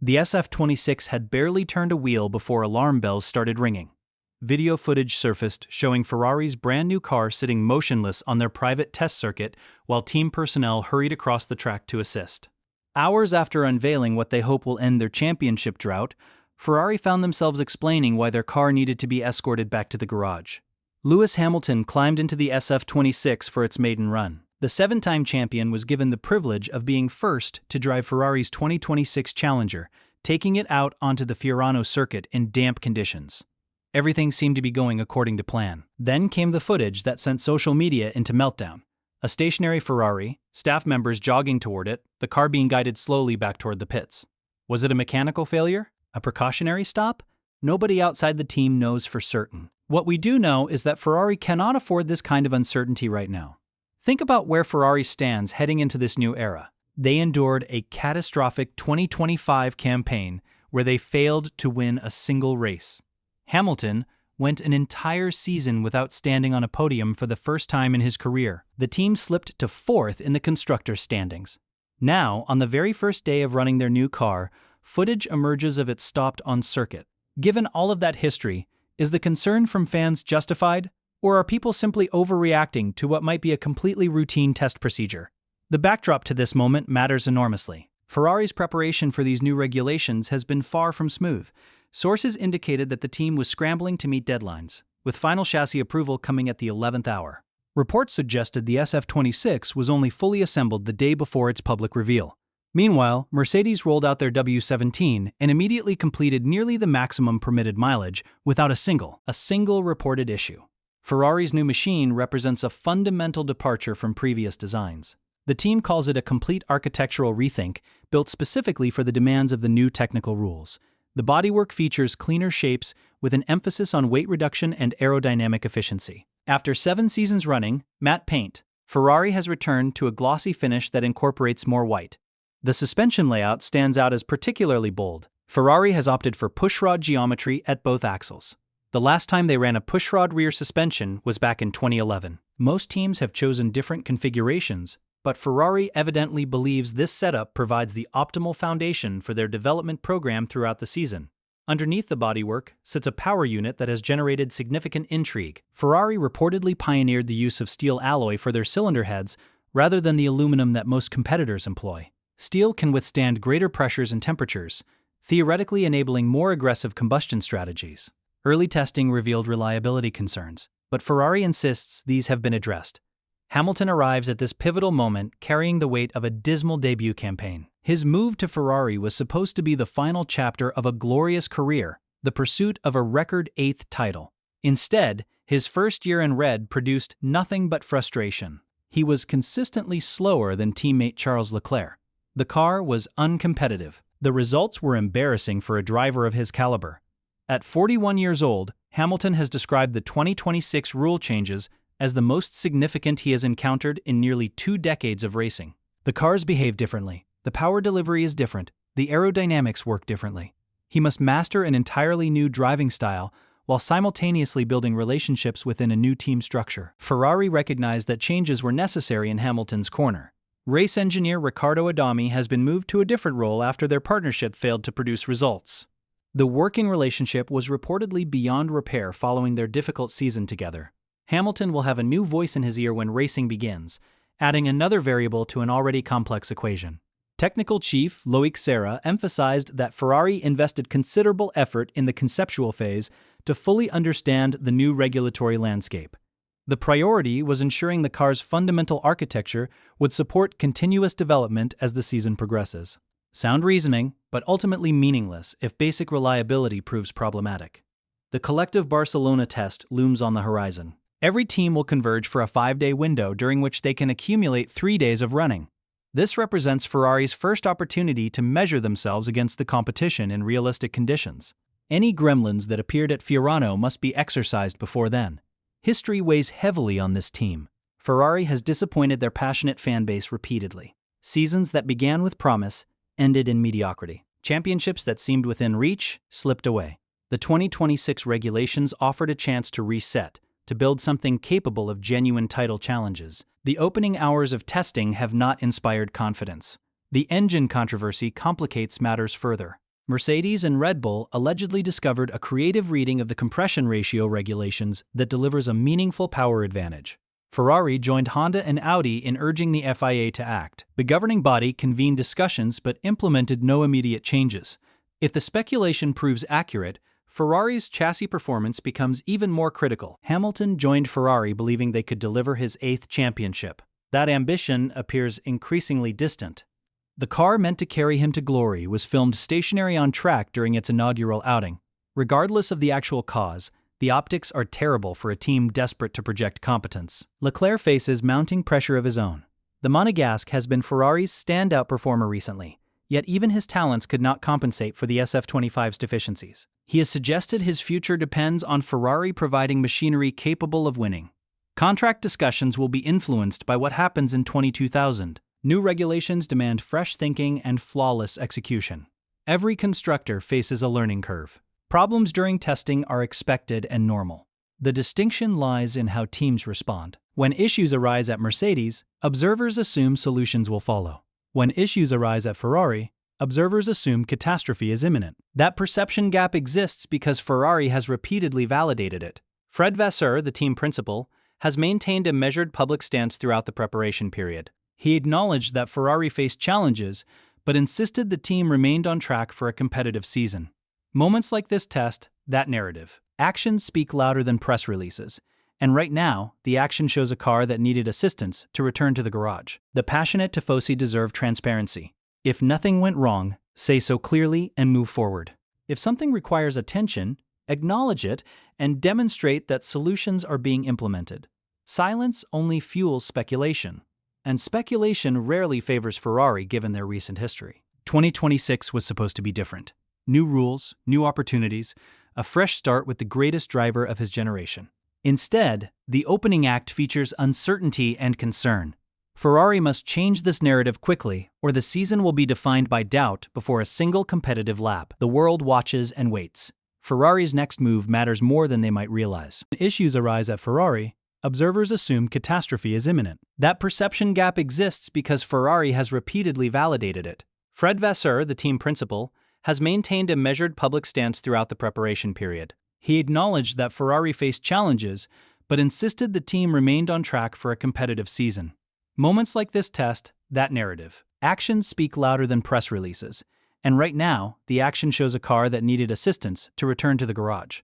The SF-26 had barely turned a wheel before alarm bells started ringing. Video footage surfaced showing Ferrari's brand new car sitting motionless on their private test circuit while team personnel hurried across the track to assist. Hours after unveiling what they hope will end their championship drought, Ferrari found themselves explaining why their car needed to be escorted back to the garage. Lewis Hamilton climbed into the SF-26 for its maiden run. The 7-time champion was given the privilege of being first to drive Ferrari's 2026 Challenger, taking it out onto the Fiorano circuit in damp conditions. Everything seemed to be going according to plan. Then came the footage that sent social media into meltdown. A stationary Ferrari, staff members jogging toward it, the car being guided slowly back toward the pits. Was it a mechanical failure? A precautionary stop? Nobody outside the team knows for certain. What we do know is that Ferrari cannot afford this kind of uncertainty right now. Think about where Ferrari stands heading into this new era. They endured a catastrophic 2025 campaign where they failed to win a single race. Hamilton went an entire season without standing on a podium for the first time in his career. The team slipped to 4th in the constructors' standings. Now, on the very first day of running their new car, footage emerges of it stopped on circuit. Given all of that history, is the concern from fans justified? Or are people simply overreacting to what might be a completely routine test procedure? The backdrop to this moment matters enormously. Ferrari's preparation for these new regulations has been far from smooth. Sources indicated that the team was scrambling to meet deadlines, with final chassis approval coming at the 11th hour. Reports suggested the SF-26 was only fully assembled the day before its public reveal. Meanwhile, Mercedes rolled out their W17 and immediately completed nearly the maximum permitted mileage without a single reported issue. Ferrari's new machine represents a fundamental departure from previous designs. The team calls it a complete architectural rethink built specifically for the demands of the new technical rules. The bodywork features cleaner shapes with an emphasis on weight reduction and aerodynamic efficiency. After 7 seasons running, matte paint, Ferrari has returned to a glossy finish that incorporates more white. The suspension layout stands out as particularly bold. Ferrari has opted for pushrod geometry at both axles. The last time they ran a pushrod rear suspension was back in 2011. Most teams have chosen different configurations, but Ferrari evidently believes this setup provides the optimal foundation for their development program throughout the season. Underneath the bodywork sits a power unit that has generated significant intrigue. Ferrari reportedly pioneered the use of steel alloy for their cylinder heads rather than the aluminum that most competitors employ. Steel can withstand greater pressures and temperatures, theoretically enabling more aggressive combustion strategies. Early testing revealed reliability concerns, but Ferrari insists these have been addressed. Hamilton arrives at this pivotal moment carrying the weight of a dismal debut campaign. His move to Ferrari was supposed to be the final chapter of a glorious career, the pursuit of a record 8th title. Instead, his first year in red produced nothing but frustration. He was consistently slower than teammate Charles Leclerc. The car was uncompetitive. The results were embarrassing for a driver of his caliber. At 41 years old, Hamilton has described the 2026 rule changes as the most significant he has encountered in nearly 2 decades of racing. The cars behave differently, the power delivery is different, the aerodynamics work differently. He must master an entirely new driving style while simultaneously building relationships within a new team structure. Ferrari recognized that changes were necessary in Hamilton's corner. Race engineer Riccardo Adami has been moved to a different role after their partnership failed to produce results. The working relationship was reportedly beyond repair following their difficult season together. Hamilton will have a new voice in his ear when racing begins, adding another variable to an already complex equation. Technical chief Loic Serra emphasized that Ferrari invested considerable effort in the conceptual phase to fully understand the new regulatory landscape. The priority was ensuring the car's fundamental architecture would support continuous development as the season progresses. Sound reasoning, but ultimately meaningless if basic reliability proves problematic. The collective Barcelona test looms on the horizon. Every team will converge for a 5-day window during which they can accumulate 3 days of running. This represents Ferrari's first opportunity to measure themselves against the competition in realistic conditions. Any gremlins that appeared at Fiorano must be exercised before then. History weighs heavily on this team. Ferrari has disappointed their passionate fan base repeatedly. Seasons that began with promise ended in mediocrity. Championships that seemed within reach slipped away. The 2026 regulations offered a chance to reset, to build something capable of genuine title challenges. The opening hours of testing have not inspired confidence. The engine controversy complicates matters further. Mercedes and Red Bull allegedly discovered a creative reading of the compression ratio regulations that delivers a meaningful power advantage. Ferrari joined Honda and Audi in urging the FIA to act. The governing body convened discussions but implemented no immediate changes. If the speculation proves accurate, Ferrari's chassis performance becomes even more critical. Hamilton joined Ferrari believing they could deliver his 8th championship. That ambition appears increasingly distant. The car meant to carry him to glory was filmed stationary on track during its inaugural outing. Regardless of the actual cause, the optics are terrible for a team desperate to project competence. Leclerc faces mounting pressure of his own. The Monegasque has been Ferrari's standout performer recently, yet even his talents could not compensate for the SF-25's deficiencies. He has suggested his future depends on Ferrari providing machinery capable of winning. Contract discussions will be influenced by what happens in 22,000. New regulations demand fresh thinking and flawless execution. Every constructor faces a learning curve. Problems during testing are expected and normal. The distinction lies in how teams respond. When issues arise at Mercedes, observers assume solutions will follow. When issues arise at Ferrari, observers assume catastrophe is imminent. That perception gap exists because Ferrari has repeatedly validated it. Fred Vasseur, the team principal, has maintained a measured public stance throughout the preparation period. He acknowledged that Ferrari faced challenges, but insisted the team remained on track for a competitive season. Moments like this test that narrative. Actions speak louder than press releases, and right now, the action shows a car that needed assistance to return to the garage. The passionate tifosi deserve transparency. If nothing went wrong, say so clearly and move forward. If something requires attention, acknowledge it and demonstrate that solutions are being implemented. Silence only fuels speculation, and speculation rarely favors Ferrari given their recent history. 2026 was supposed to be different. New rules, new opportunities, a fresh start with the greatest driver of his generation. Instead, the opening act features uncertainty and concern. Ferrari must change this narrative quickly, or the season will be defined by doubt before a single competitive lap. The world watches and waits. Ferrari's next move matters more than they might realize. When issues arise at Ferrari, observers assume catastrophe is imminent. That perception gap exists because Ferrari has repeatedly validated it. Fred Vasseur, the team principal, has maintained a measured public stance throughout the preparation period. He acknowledged that Ferrari faced challenges, but insisted the team remained on track for a competitive season. Moments like this test that narrative. Actions speak louder than press releases, and right now, the action shows a car that needed assistance to return to the garage.